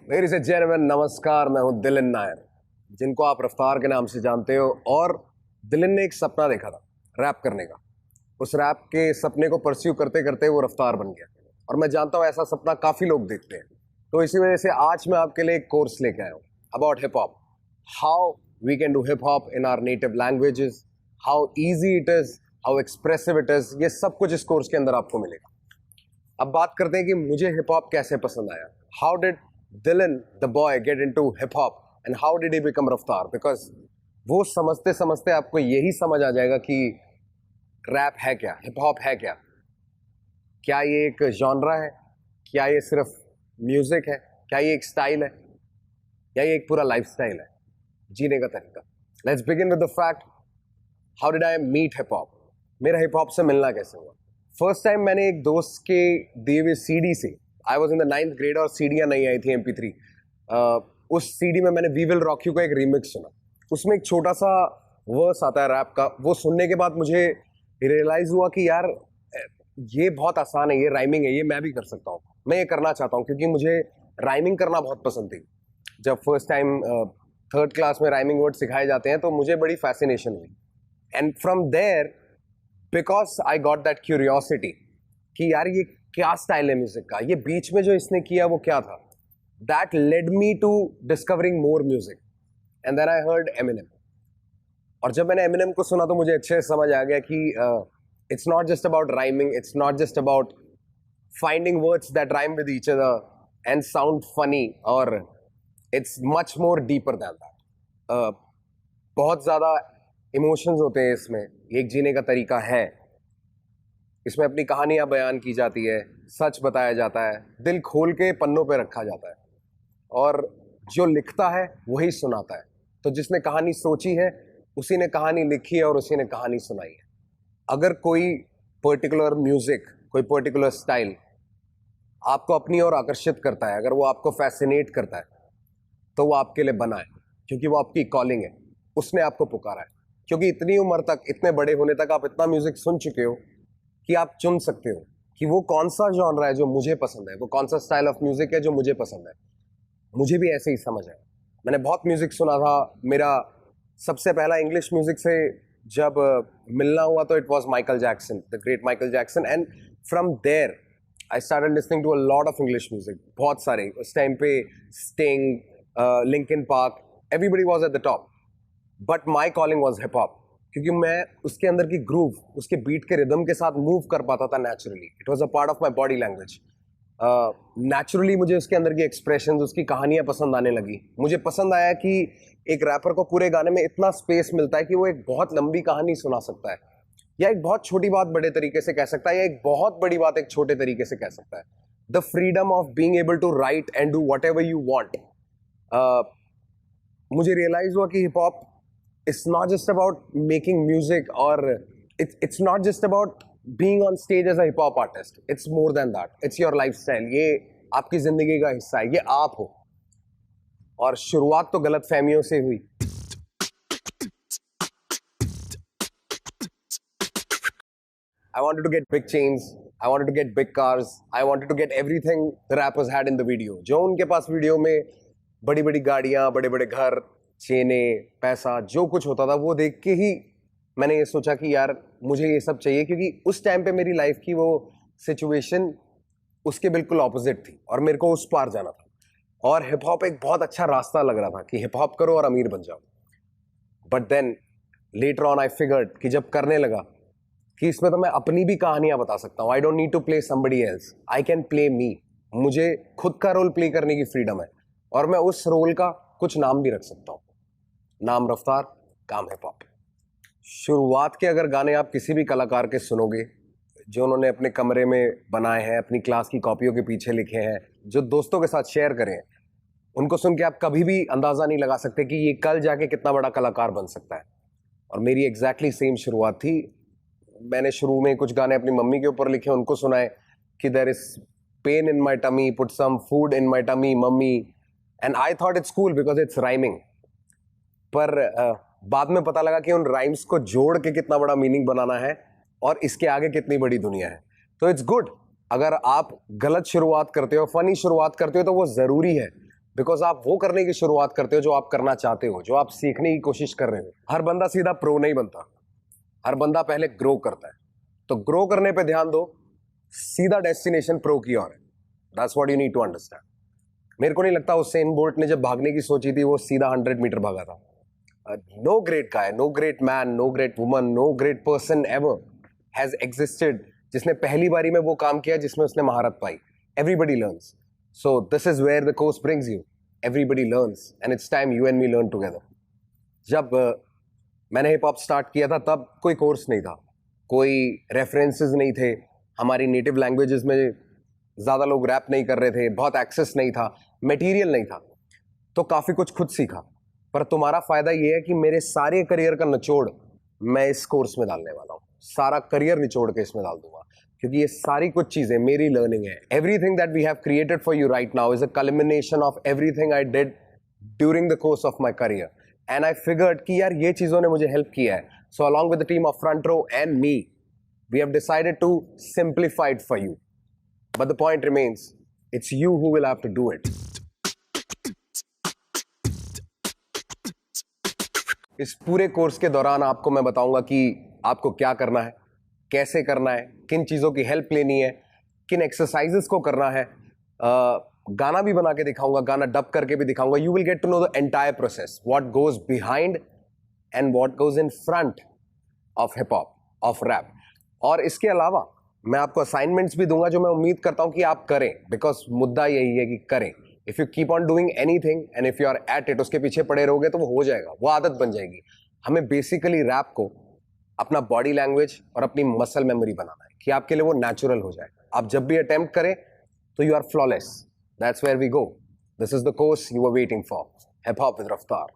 Ladies and gentleman, नमस्कार। मैं हूं दिलिन नायर, जिनको आप रफ्तार के नाम से जानते हो। और दिलिन ने एक सपना देखा था रैप करने का। उस रैप के सपने को परस्यू करते करते वो रफ्तार बन गया। और मैं जानता हूं ऐसा सपना काफ़ी लोग देखते हैं। तो इसी वजह से आज मैं आपके लिए एक कोर्स लेके आया हूँ about hip hop, how we can do hip hop in our native languages, how easy it is, how expressive it is. ये सब कुछ इस कोर्स के अंदर आपको मिलेगा। अब बात करते हैं कि मुझे हिप हॉप कैसे पसंद आया। How did Dylan the boy get into hip hop and how did he become रफ्तार? बिकॉज वो समझते समझते आपको यही समझ आ जाएगा कि रैप है क्या, हिप हॉप है क्या। क्या ये एक जॉनरा है, क्या ये सिर्फ म्यूजिक है, क्या ये एक स्टाइल है, या ये एक पूरा लाइफ स्टाइल है, जीने का तरीका। Let's begin with the fact, how did I meet hip hop. मेरा हिप हॉप से मिलना कैसे हुआ? फर्स्ट टाइम मैंने एक दोस्त के दिए हुए सीडी से, I was in the 9th grade और सीडियाँ नहीं आई थी MP3। उस सीडी में मैंने वी विल रॉक यू का एक रीमिक्स सुना। उसमें एक छोटा सा वर्स आता है रैप का। वो सुनने के बाद मुझे रियलाइज हुआ कि यार ये बहुत आसान है, ये राइमिंग है, ये मैं भी कर सकता हूँ, मैं ये करना चाहता हूँ। क्योंकि मुझे राइमिंग करना बहुत पसंद थी। जब फर्स्ट टाइम 3rd क्लास में राइमिंग वर्ड सिखाए जाते हैं तो मुझे बड़ी फैसिनेशन हुई। And from there, because I got that curiosity कि यार ये क्या स्टाइल है म्यूजिक का, ये बीच में जो इसने किया वो क्या था, that led me to discovering more music. And then I heard Eminem. और जब मैंने एमिनेम को सुना तो मुझे अच्छे से समझ आ गया कि it's not just about rhyming, it's not just about finding words that rhyme with each other and sound funny, और it's much more deeper than that. बहुत ज़्यादा इमोशंस होते हैं इसमें, एक जीने का तरीका है। इसमें अपनी कहानियां बयान की जाती है, सच बताया जाता है, दिल खोल के पन्नों पे रखा जाता है, और जो लिखता है वही सुनाता है। तो जिसने कहानी सोची है उसी ने कहानी लिखी है और उसी ने कहानी सुनाई है। अगर कोई पर्टिकुलर म्यूजिक, कोई पर्टिकुलर स्टाइल आपको अपनी ओर आकर्षित करता है, अगर वो आपको फैसिनेट करता है, तो वो आपके लिए बना है, क्योंकि वो आपकी कॉलिंग है, उसने आपको पुकारा है। क्योंकि इतनी उम्र तक, इतने बड़े होने तक आप इतना म्यूजिक सुन चुके हो कि आप चुन सकते हो कि वो कौन सा जॉनरा है जो मुझे पसंद है, वो कौन सा स्टाइल ऑफ म्यूजिक है जो मुझे पसंद है। मुझे भी ऐसे ही समझ आया। मैंने बहुत म्यूजिक सुना था। मेरा सबसे पहला इंग्लिश म्यूजिक से जब मिलना हुआ तो it was Michael Jackson, the great Michael Jackson. And from there I started listening to a lot of English music, बहुत सारे। उस टाइम पे Sting, Linkin Park, everybody was at the top, but my calling was hip hop. क्योंकि मैं उसके अंदर की groove, उसके बीट के रिदम के साथ मूव कर पाता था naturally. It was a part of my body language. Naturally मुझे उसके अंदर की एक्सप्रेशंस, उसकी कहानियां पसंद आने लगी। मुझे पसंद आया कि एक रैपर को पूरे गाने में इतना स्पेस मिलता है कि वो एक बहुत लंबी कहानी सुना सकता है, या एक बहुत छोटी बात बड़े तरीके से कह सकता है, या एक बहुत बड़ी बात एक छोटे तरीके से कह सकता है। The freedom of being able to write and do whatever you want. मुझे रियलाइज हुआ कि hip hop it's not just about making music, or it's not just about being on stage as a hip hop artist. It's more than that. It's your lifestyle. ये आपकी जिंदगी का हिस्सा है, ये आप हो। और शुरुआत तो गलत फहमियों से हुई। I wanted to get big chains, I wanted to get big cars, I wanted to get everything the rappers had in the video. जो उनके पास वीडियो में बड़ी बड़ी गाड़ियां, बड़े बड़े घर, चेने, पैसा, जो कुछ होता था, वो देख के ही मैंने ये सोचा कि यार मुझे ये सब चाहिए। क्योंकि उस टाइम पे मेरी लाइफ की वो सिचुएशन उसके बिल्कुल ऑपोजिट थी और मेरे को उस पार जाना था। और हिप हॉप एक बहुत अच्छा रास्ता लग रहा था कि हिप हॉप करो और अमीर बन जाओ। But then later on I figured कि जब करने लगा कि इसमें तो मैं अपनी भी कहानियां बता सकता हूँ। I don't need to play somebody else, I can play me. मुझे खुद का रोल प्ले करने की फ्रीडम है, और मैं उस रोल का कुछ नाम भी रख सकता हूँ। नाम रफ्तार, काम हिप हॉप। शुरुआत के अगर गाने आप किसी भी कलाकार के सुनोगे जो उन्होंने अपने कमरे में बनाए हैं, अपनी क्लास की कॉपियों के पीछे लिखे हैं, जो दोस्तों के साथ शेयर करें, उनको सुन के आप कभी भी अंदाज़ा नहीं लगा सकते कि ये कल जाके कितना बड़ा कलाकार बन सकता है। और मेरी एग्जैक्टली सेम शुरुआत थी। मैंने शुरू में कुछ गाने अपनी मम्मी के ऊपर लिखे, उनको सुनाए कि there is pain in my tummy, put some food in my tummy mummy, and I thought it's cool because it's rhyming. पर बाद में पता लगा कि उन राइम्स को जोड़ के कितना बड़ा मीनिंग बनाना है और इसके आगे कितनी बड़ी दुनिया है। तो इट्स गुड, अगर आप गलत शुरुआत करते हो, फनी शुरुआत करते हो, तो वो ज़रूरी है। बिकॉज आप वो करने की शुरुआत करते हो जो आप करना चाहते हो, जो आप सीखने की कोशिश कर रहे हो। हर बंदा सीधा प्रो नहीं बनता, हर बंदा पहले ग्रो करता है। तो ग्रो करने पे ध्यान दो, सीधा डेस्टिनेशन प्रो की ओर है। That's what you need to understand. मेरे को नहीं लगता उसेन बोल्ट ने जब भागने की सोची थी वो सीधा 100 मीटर भागा था। No great guy, no great man, no great woman, no great person ever has existed जिसने पहली बारी में वो काम किया जिसमें उसने महारत पाई। Everybody learns, so this is where the course brings you. Everybody learns and it's time you and me learn together. जब मैंने हिप हॉप स्टार्ट किया था तब कोई कोर्स नहीं था, कोई रेफरेंसेस नहीं थे, हमारी नेटिव लैंग्वेजेस में ज़्यादा लोग रैप नहीं कर रहे थे, बहुत एक्सेस नहीं था, मटेरियल नहीं था, तो काफ़ी कुछ खुद सीखा। पर तुम्हारा फ़ायदा ये है कि मेरे सारे करियर का निचोड़ मैं इस कोर्स में डालने वाला हूँ, सारा करियर निचोड़ के इसमें डाल दूंगा, क्योंकि ये सारी कुछ चीज़ें मेरी लर्निंग है। Everything that we have created for you right now is a culmination of everything I did during the course of my career. And I figured कि यार ये चीज़ों ने मुझे हेल्प किया है, so along with the team of front row and me we have decided to simplify it for you, but the point remains, it's you who will have to do it. इस पूरे course के दौरान आपको मैं बताऊंगा कि आपको क्या करना है, कैसे करना है, किन चीज़ों की हेल्प लेनी है, किन एक्सरसाइजेस को करना है, गाना भी बना के दिखाऊंगा, गाना डब करके भी दिखाऊंगा। You will get to know the entire process, what goes behind and what goes in front of hip hop, of rap. और इसके अलावा मैं आपको असाइनमेंट्स भी दूंगा जो मैं उम्मीद करता हूं कि आप करें, बिकॉज मुद्दा यही है कि करें। If you keep on doing anything and if you are at it, उसके पीछे पड़े रहोगे तो वो हो जाएगा, वो आदत बन जाएगी। हमें बेसिकली रैप को अपना बॉडी लैंग्वेज और अपनी मसल मेमोरी बनाना है कि आपके लिए वो नेचुरल हो जाए। आप जब भी अटेम्प्ट करें तो you are flawless. That's where we go. This is the course you are waiting for, hip hop with रफ्तार।